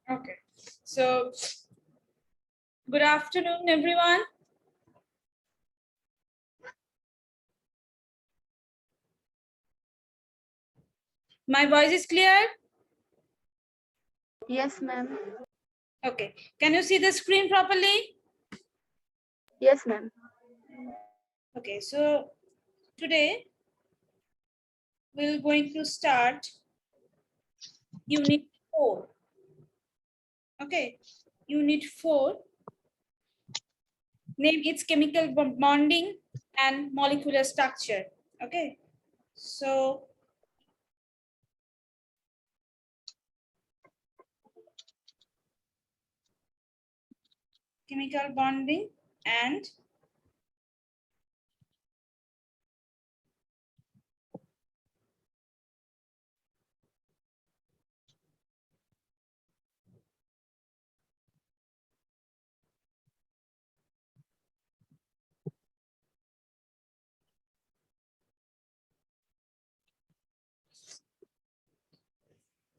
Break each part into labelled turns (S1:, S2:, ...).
S1: Okay. So, good afternoon, everyone. My voice is clear?
S2: Yes, ma'am.
S1: Okay. Can you see the screen properly?
S2: Yes, ma'am.
S1: Okay. So, today we're going to start Unit 4. Okay. Unit 4. Name its chemical bonding and molecular structure. Okay. So, chemical bonding and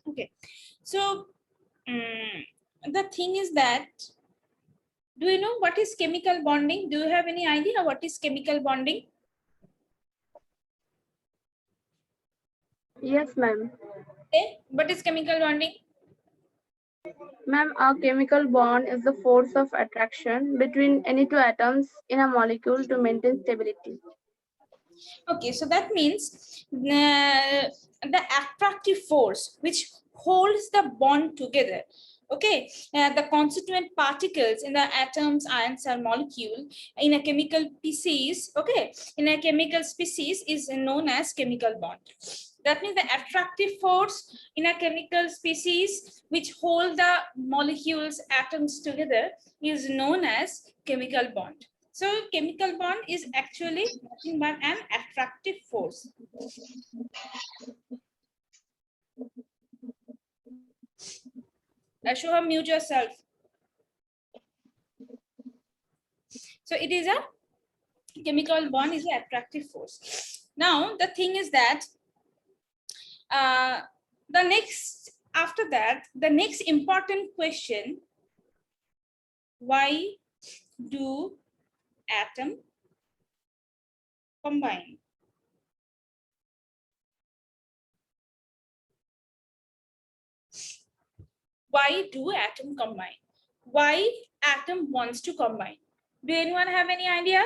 S1: okay. So, the thing is that, do you know what is chemical bonding? Do you have any idea what is chemical bonding?
S2: Yes, ma'am.
S1: Okay. What is chemical bonding?
S2: Ma'am, a chemical bond is the force of attraction between any two atoms in a molecule to maintain stability.
S1: Okay, so that means the attractive force which holds the bond together. Okay, the constituent particles in the atoms, ions, or molecule in a chemical species. Okay, in a chemical species is known as chemical bond. That means the attractive force in a chemical species which hold the molecules, atoms together is known as chemical bond. So chemical bond is actually nothing but an attractive force. Shubham, mute yourself. So it is a chemical bond is an attractive force. Now the thing is that uh, the next after that the next important question: why do atom combine? Why do atom combine? Why atom wants to combine? Do anyone have any idea?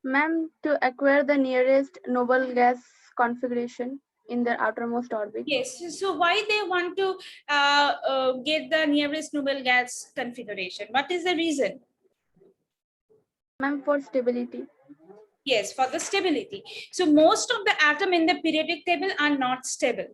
S2: Ma'am, to acquire the nearest noble gas configuration in their outermost orbit.
S1: Yes. So why they want to get the nearest noble gas configuration? What is the reason?
S2: Ma'am, for stability.
S1: Yes, for the stability. So most of the atom in the periodic table are not stable.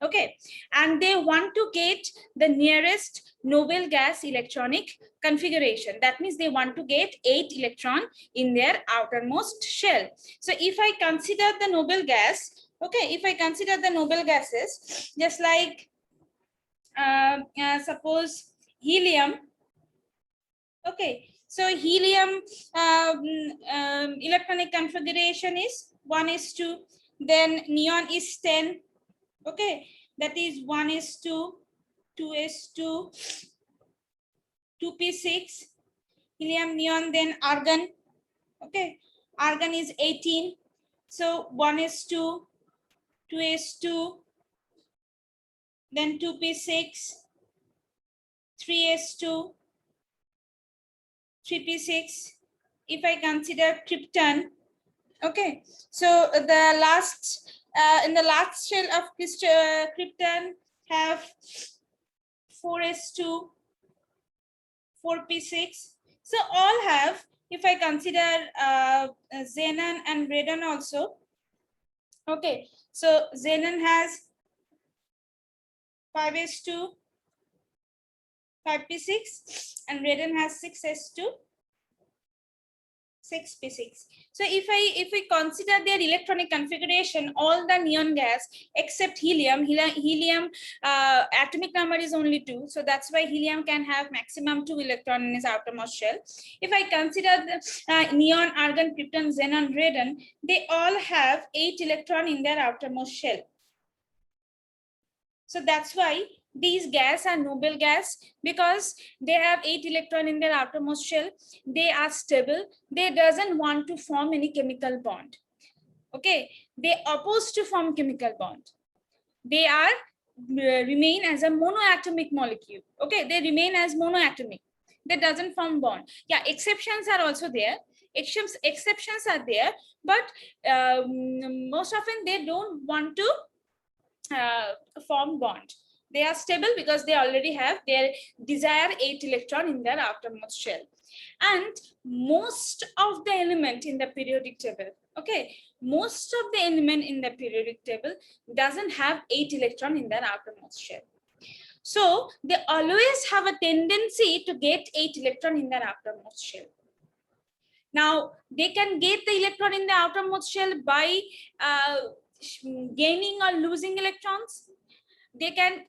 S1: Okay, and they want to get the nearest noble gas electronic configuration. That means they want to get 8 electron in their outermost shell. So if I consider the noble gas, okay, if I consider the noble gases, just like suppose helium. Okay, so helium electronic configuration is 1:2. Then neon is 10. Okay, that is 1:2, 2:2, 2p6. Helium, neon, then argon. Okay, argon is 18. So 1:2, 2:2, then 2p6, 3:2. 3p6. If I consider krypton, okay, so the last in the last shell of krypton have 4:2, 4p6. So all have, if I consider xenon and radon also, okay, so xenon has 5:2, 5p6, and radon has 6:2, 6p6. So if we consider their electronic configuration, all the neon gas except helium atomic number is only 2. So that's why helium can have maximum 2 electron in its outermost shell. If I consider the neon, argon, krypton, xenon, radon, they all have 8 electron in their outermost shell. So that's why these gas are noble gas, because they have 8 electron in their outermost shell. They are stable. They doesn't want to form any chemical bond. Okay, they oppose to form chemical bond. They are remain as a monoatomic molecule. Okay, they remain as monoatomic. They doesn't form bond. Yeah, exceptions are also there. Exceptions are there, but most often they don't want to form bond. They are stable because they already have their desired 8 electron in their outermost shell. And most of the element in the periodic table, okay, most of the element in the periodic table doesn't have 8 electron in their outermost shell. So they always have a tendency to get 8 electron in their outermost shell. Now they can get the electron in the outermost shell by gaining or losing electrons. They can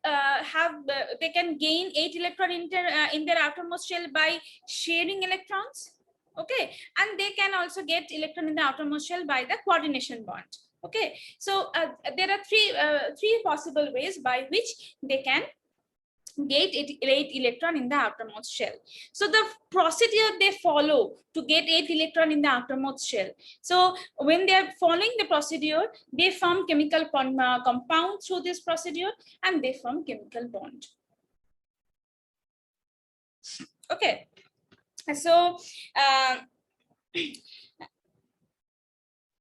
S1: they can gain 8 electron in their outermost shell by sharing electrons. Okay, and they can also get electron in the outermost shell by the coordination bond. Okay, so there are three possible ways by which they can get 8 electron in the outermost shell. So the procedure they follow to get 8 electron in the outermost shell. So when they are following the procedure, they form chemical compound through this procedure, and they form chemical bond. Okay, so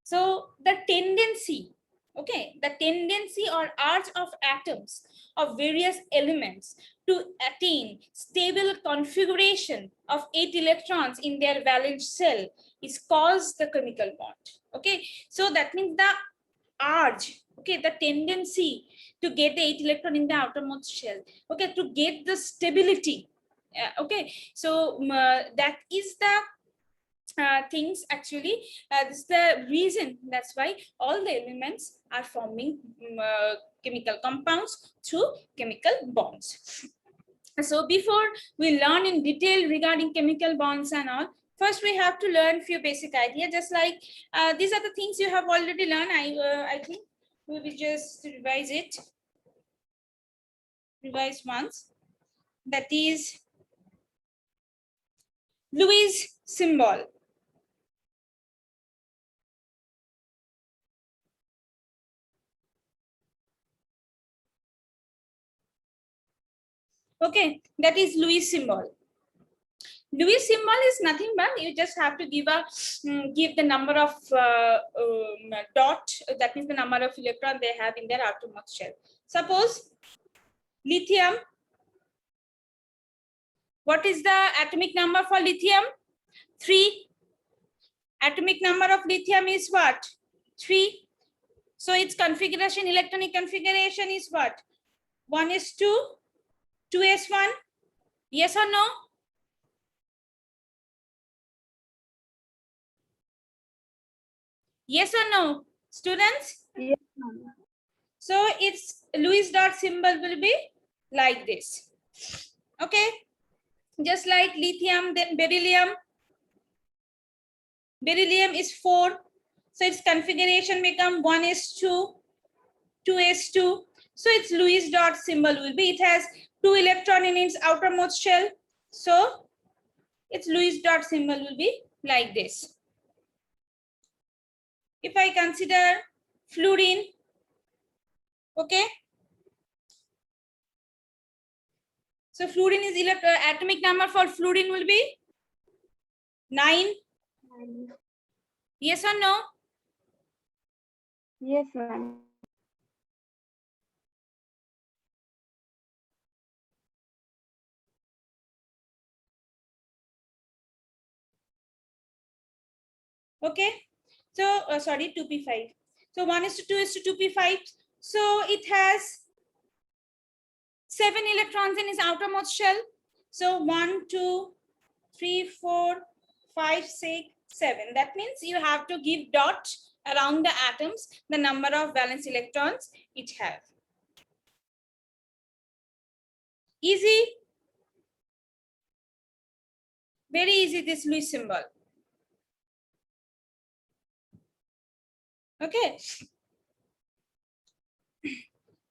S1: so the tendency, okay, the tendency or urge of atoms of various elements to attain stable configuration of 8 electrons in their valence shell is called the chemical bond. Okay, so that means the urge, okay, the tendency to get the 8 electron in the outermost shell, okay, to get the stability. Okay, so that is the things actually, this is the reason, that's why all the elements are forming chemical compounds through chemical bonds. So before we learn in detail regarding chemical bonds and all, first we have to learn few basic ideas, just like these are the things you have already learned. I think we will just revise once. That is Lewis symbol. Okay, that is Lewis symbol. Lewis symbol is nothing but you just have to give the number of dot, that means the number of electron they have in their outermost shell. Suppose lithium, what is the atomic number for lithium? 3. Atomic number of lithium is what? 3. So its configuration, electronic configuration is what? 1s2, 2s1. Yes or no? Yes or no, students?
S2: Yes.
S1: So its Lewis dot symbol will be like this. Okay, just like lithium, then beryllium. Beryllium is 4. So its configuration become 1s2, 2s2. So its Lewis dot symbol will be, it has 2 electron in its outermost shell. So its Lewis dot symbol will be like this. If I consider fluorine, okay. So fluorine is atomic number for fluorine will be 9. Yes or no?
S2: Yes, ma'am.
S1: Okay, so sorry, 2p5. So 1:2:2p5. So it has 7 electrons in its outermost shell. So 1, 2, 3, 4, 5, 6, 7. That means you have to give dot around the atoms, the number of valence electrons it has. Easy. Very easy, this Lewis symbol. Okay.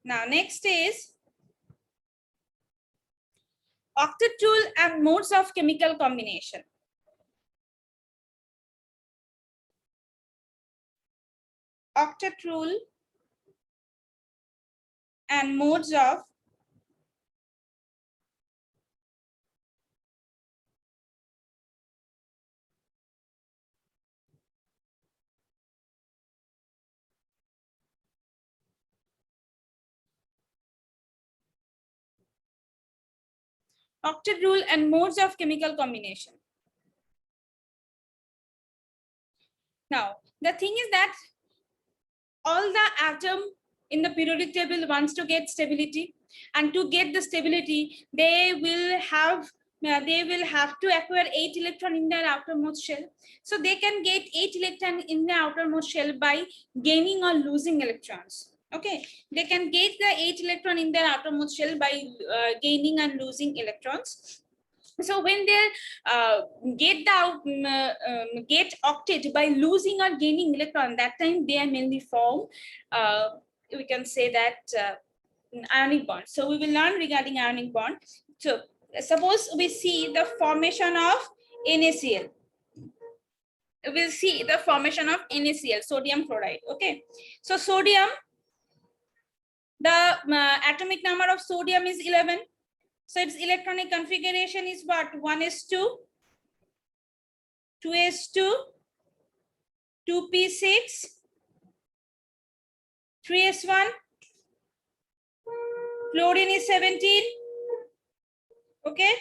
S1: Now, next is octet rule and modes of chemical combination. Octet rule and modes of octet rule and modes of chemical combination. Now, the thing is that all the atom in the periodic table wants to get stability, and to get the stability, they will have to acquire 8 electron in their outermost shell. So they can get 8 electron in the outermost shell by gaining or losing electrons. Okay, they can get the 8 electron in their outermost shell by gaining and losing electrons. So when they get octet by losing or gaining electron, that time they are mainly form, we can say that ionic bond. So we will learn regarding ionic bond. So suppose we see the formation of NaCl. We'll see the formation of NaCl, sodium chloride. Okay, so sodium, the atomic number of sodium is 11. So its electronic configuration is what? 1s2, 2s2, 2p6, 3s1, chlorine is 17. Okay,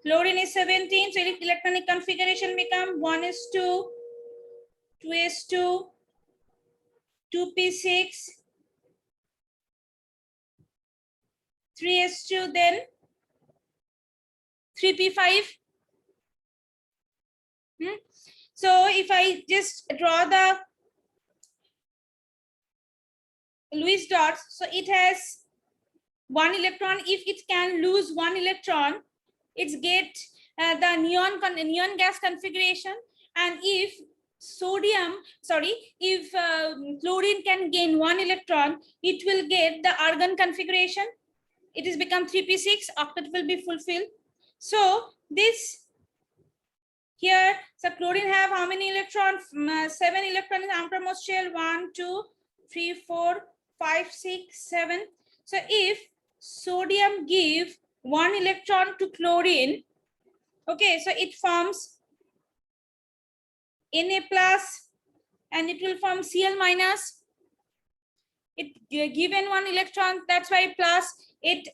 S1: chlorine is 17. So electronic configuration become 1s2, 2s2, 2p6, 3s2, then 3p5. So if I just draw the Lewis dots, so it has 1 electron. If it can lose 1 electron, it's get the neon gas configuration. And if chlorine can gain 1 electron, it will get the argon configuration. It is become 3p6, octet will be fulfilled. So this here, so chlorine have how many electrons? 7 electrons in outermost shell. 1, 2, 3, 4, 5, 6, 7. So if sodium give 1 electron to chlorine, okay, so it forms Na plus and it will form Cl minus. It given 1 electron, that's why plus. It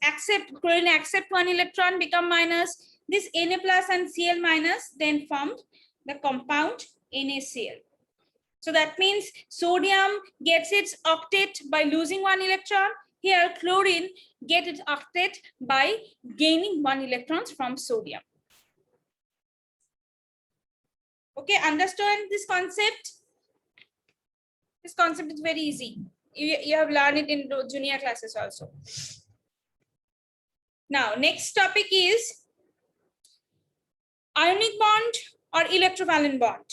S1: chlorine accept 1 electron, become minus. This Na plus and Cl minus then formed the compound NaCl. So that means sodium gets its octet by losing 1 electron. Here chlorine get its octet by gaining 1 electrons from sodium. Okay, understand this concept? This concept is very easy. You have learned it in junior classes also. Now, next topic is ionic bond or electrovalent bond.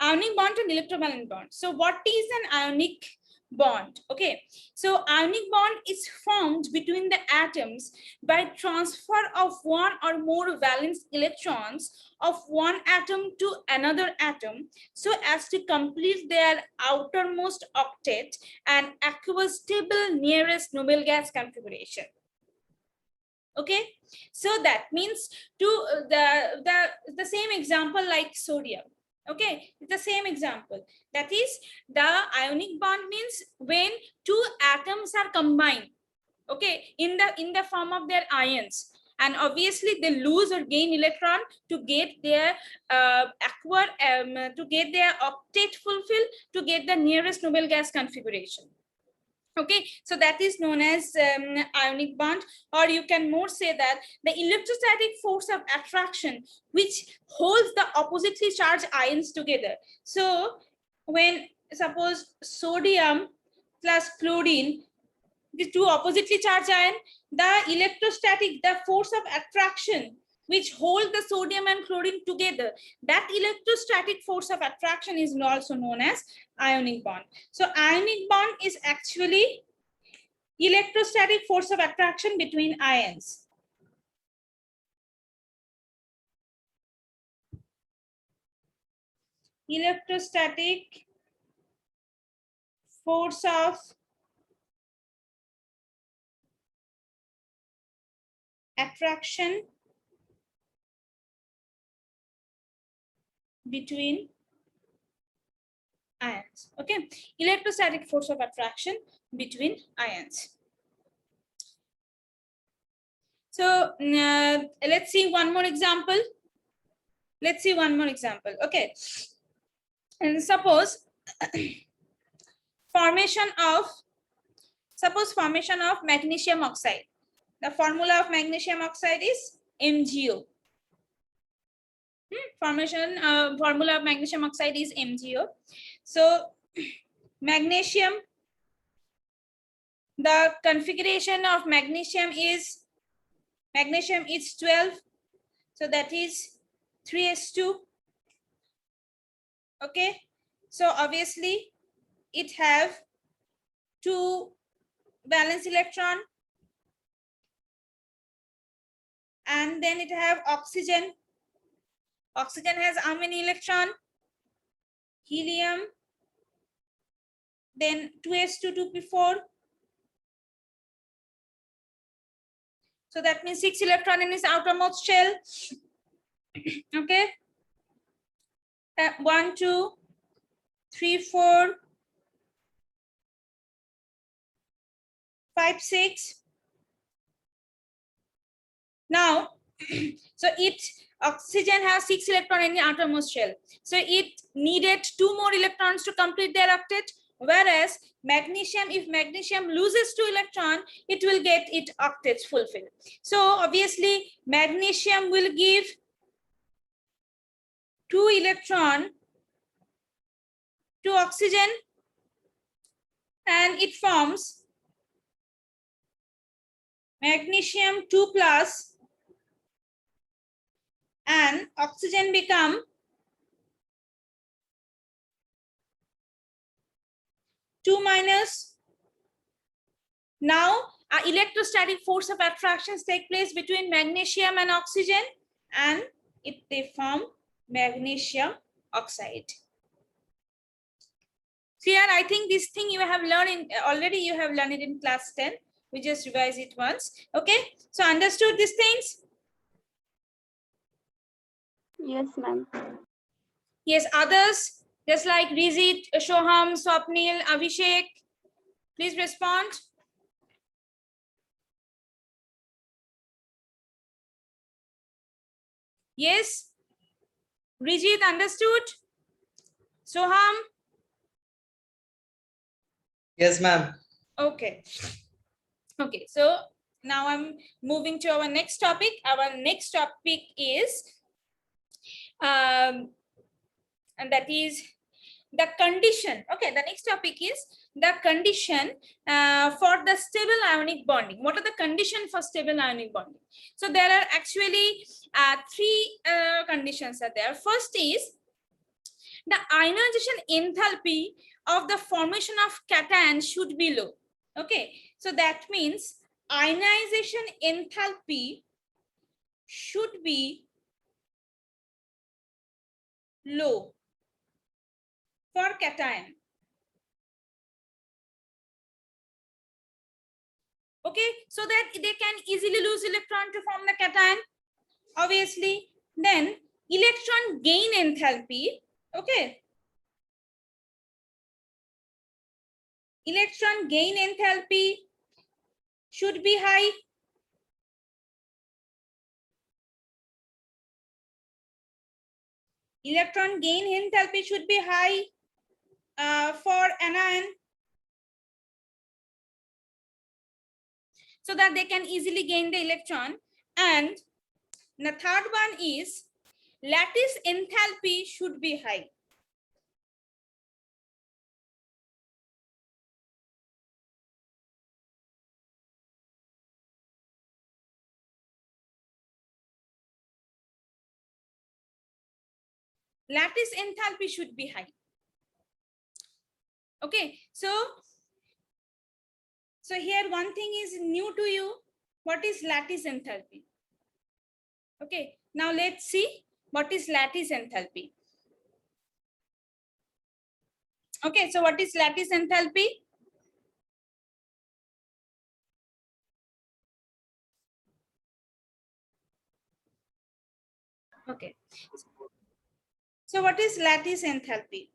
S1: Ionic bond and electrovalent bond. So what is an ionic bond? Okay, so ionic bond is formed between the atoms by transfer of 1 or more valence electrons of one atom to another atom, so as to complete their outermost octet and acquire stable nearest noble gas configuration. Okay, so that means to the same example like sodium. Okay, it's the same example. That is, the ionic bond means when 2 atoms are combined, okay, in the form of their ions. and obviously they lose or gain electron to get their to get their octet fulfilled, to get the nearest noble gas configuration. Okay, so that is known as ionic bond, or you can more say that the electrostatic force of attraction which holds the oppositely charged ions together. So when suppose sodium plus chlorine, the two oppositely charged ion, the force of attraction which hold the sodium and chlorine together, that electrostatic force of attraction is also known as ionic bond. So ionic bond is actually electrostatic force of attraction between ions. Electrostatic force of attraction between ions. Okay, electrostatic force of attraction between ions. So let's see one more example. Let's see one more example. Okay, and suppose formation of magnesium oxide. The formula of magnesium oxide is MgO. Formula of magnesium oxide is MgO. So magnesium, the configuration of magnesium is 12, so that is 3s2. Okay, so obviously it have 2 valence electron, and then it have oxygen. Oxygen has how many electron? Helium, then 2s2 2p4. So that means 6 electron in its outermost shell. Okay, 1 2 3 4 5 6. Now so oxygen has 6 electron in the outermost shell, so it needed 2 more electrons to complete their octet, whereas magnesium, if magnesium loses 2 electron, it will get its octets fulfilled. So obviously magnesium will give 2 electron to oxygen, and it forms magnesium 2 plus, and oxygen become 2 minus. Now electrostatic force of attractions take place between magnesium and oxygen, and they form magnesium oxide. So here I think this thing you have learned already, you have learned it in class 10. We just revise it once. Okay, so understood these things?
S2: Yes, ma'am.
S1: Yes, others just like Rizit, Shoham, Swapnil, Abhishek, please respond. Yes, Rizit, understood? Soham?
S3: Yes, ma'am.
S1: Okay. Okay, so now I'm moving to our next topic. Our next topic is and that is the condition. Okay, the next topic is the condition for the stable ionic bonding. What are the conditions for stable ionic bonding? So there are actually 3 conditions are there. First is the ionization enthalpy of the formation of cation should be low. Okay, so that means ionization enthalpy should be low for cation. Okay, so that they can easily lose electron to form the cation. Obviously, then electron gain enthalpy. Okay, electron gain enthalpy should be high. Electron gain enthalpy should be high for anion, so that they can easily gain the electron. And the third one is lattice enthalpy should be high. Lattice enthalpy should be high. Okay, so here one thing is new to you. What is lattice enthalpy? Okay, now let's see what is lattice enthalpy. Okay, so what is lattice enthalpy? Okay, so what is lattice enthalpy?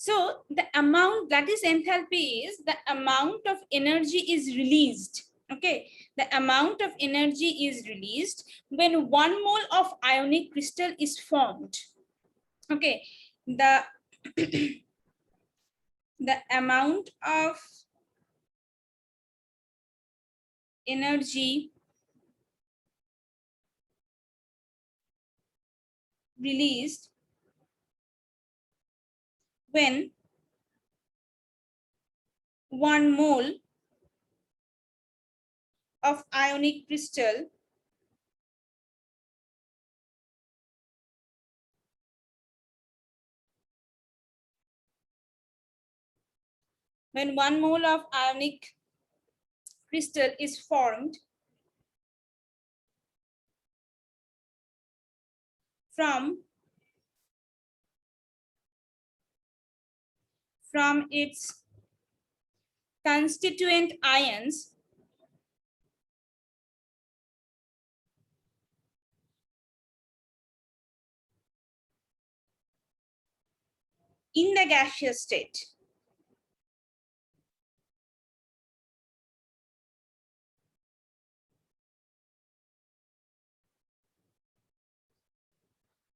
S1: So the amount, lattice enthalpy is the amount of energy is released. Okay, the amount of energy is released when 1 mole of ionic crystal is formed. Okay, the the amount of energy released when 1 mole of ionic crystal when 1 mole of ionic crystal is formed from its constituent ions in the gaseous state.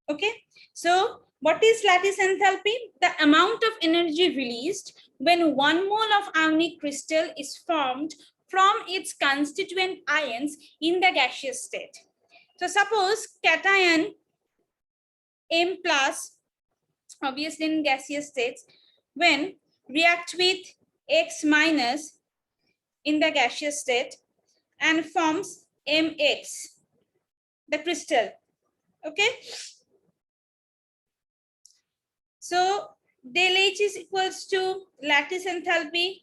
S1: Okay, so what is lattice enthalpy? The amount of energy released when 1 mole of ionic crystal is formed from its constituent ions in the gaseous state. So suppose cation M plus, obviously in gaseous states, when react with X minus in the gaseous state and forms MX, the crystal. Okay, so del H is equals to lattice enthalpy.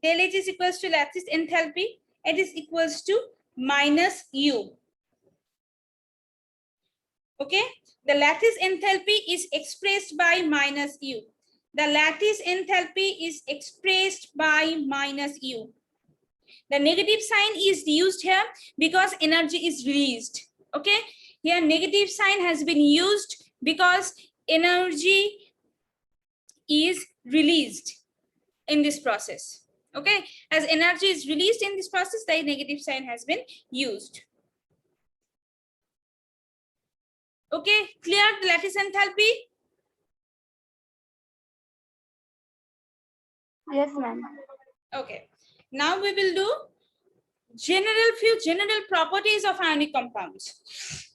S1: Del H is equals to lattice enthalpy. It is equals to minus U. Okay, the lattice enthalpy is expressed by minus U. The lattice enthalpy is expressed by minus U. The negative sign is used here because energy is released. Okay, here negative sign has been used because energy is released in this process. Okay, as energy is released in this process, the negative sign has been used. Okay, clear the lattice enthalpy?
S2: Yes, ma'am.
S1: Okay, now we will do few general properties of ionic compounds.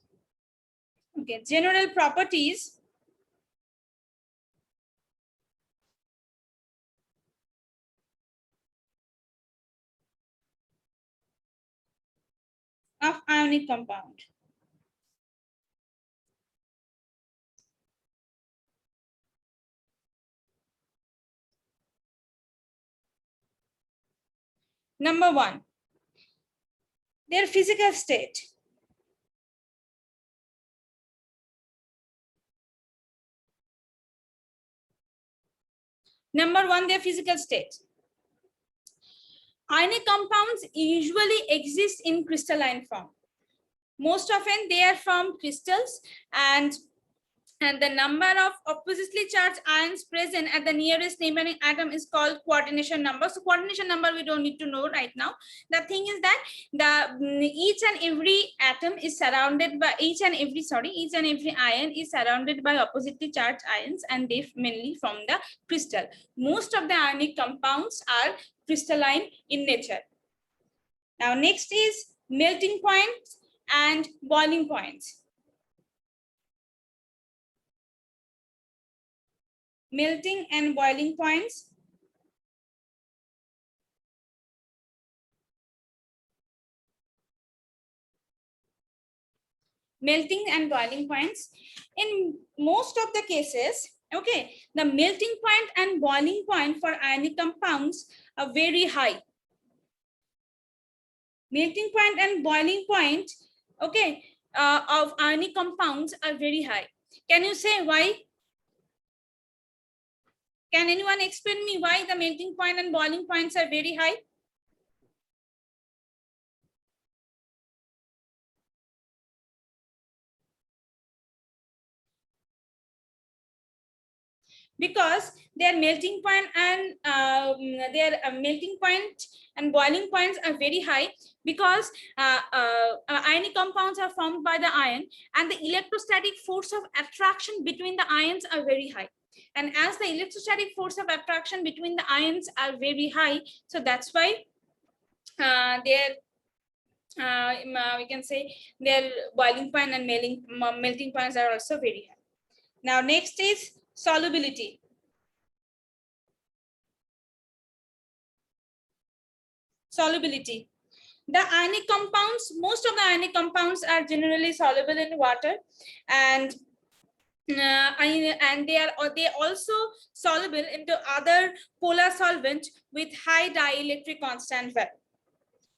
S1: Okay, general properties of ionic compound. Number 1, their physical state. Number 1, their physical state. Ionic compounds usually exist in crystalline form. Most often they are from crystals, and and the number of oppositely charged ions present at the nearest neighboring atom is called coordination number. So coordination number we don't need to know right now. The thing is that each and every atom is surrounded by each and every ion is surrounded by oppositely charged ions, and they mainly from the crystal. Most of the ionic compounds are crystalline in nature. Now next is melting points and boiling points. Melting and boiling points. Melting and boiling points. In most of the cases, okay, the melting point and boiling point for ionic compounds are very high. Melting point and boiling point, okay, of ionic compounds are very high. Can you say why? Can anyone explain me why the melting point and boiling points are very high? Because their melting point and melting point and boiling points are very high, because ionic compounds are formed by the ion, and the electrostatic force of attraction between the ions are very high. And as the electrostatic force of attraction between the ions are very high, so that's why we can say their boiling point and melting points are also very high. Now next is solubility. Solubility. The ionic compounds, most of the ionic compounds are generally soluble in water, and they also soluble into other polar solvent with high dielectric constant value.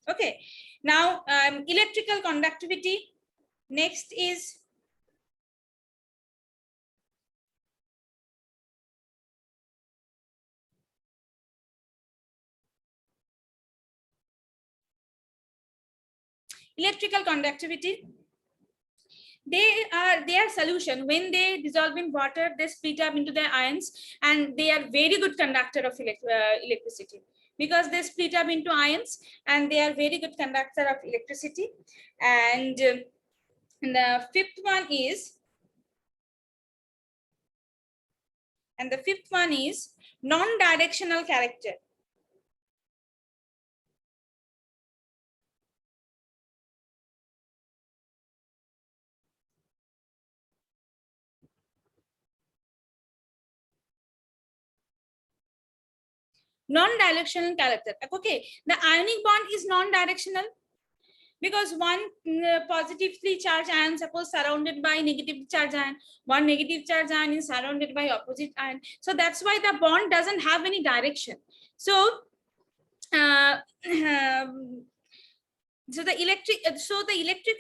S1: Okay, now electrical conductivity. Next is electrical conductivity. Their solution, when they dissolve in water, they split up into their ions, and they are very good conductor of electricity, because they split up into ions, and they are very good conductor of electricity. And the fifth one is non-directional character. Non-directional character. Okay, the ionic bond is non-directional, because one positively charged ion, suppose surrounded by negative charge ion, one negative charge ion is surrounded by opposite ion. So that's why the bond doesn't have any direction. So so the electric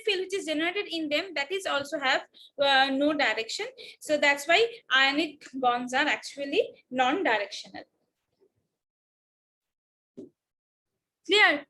S1: field which is generated in them, that is also have no direction. So that's why ionic bonds are actually non-directional. Clear?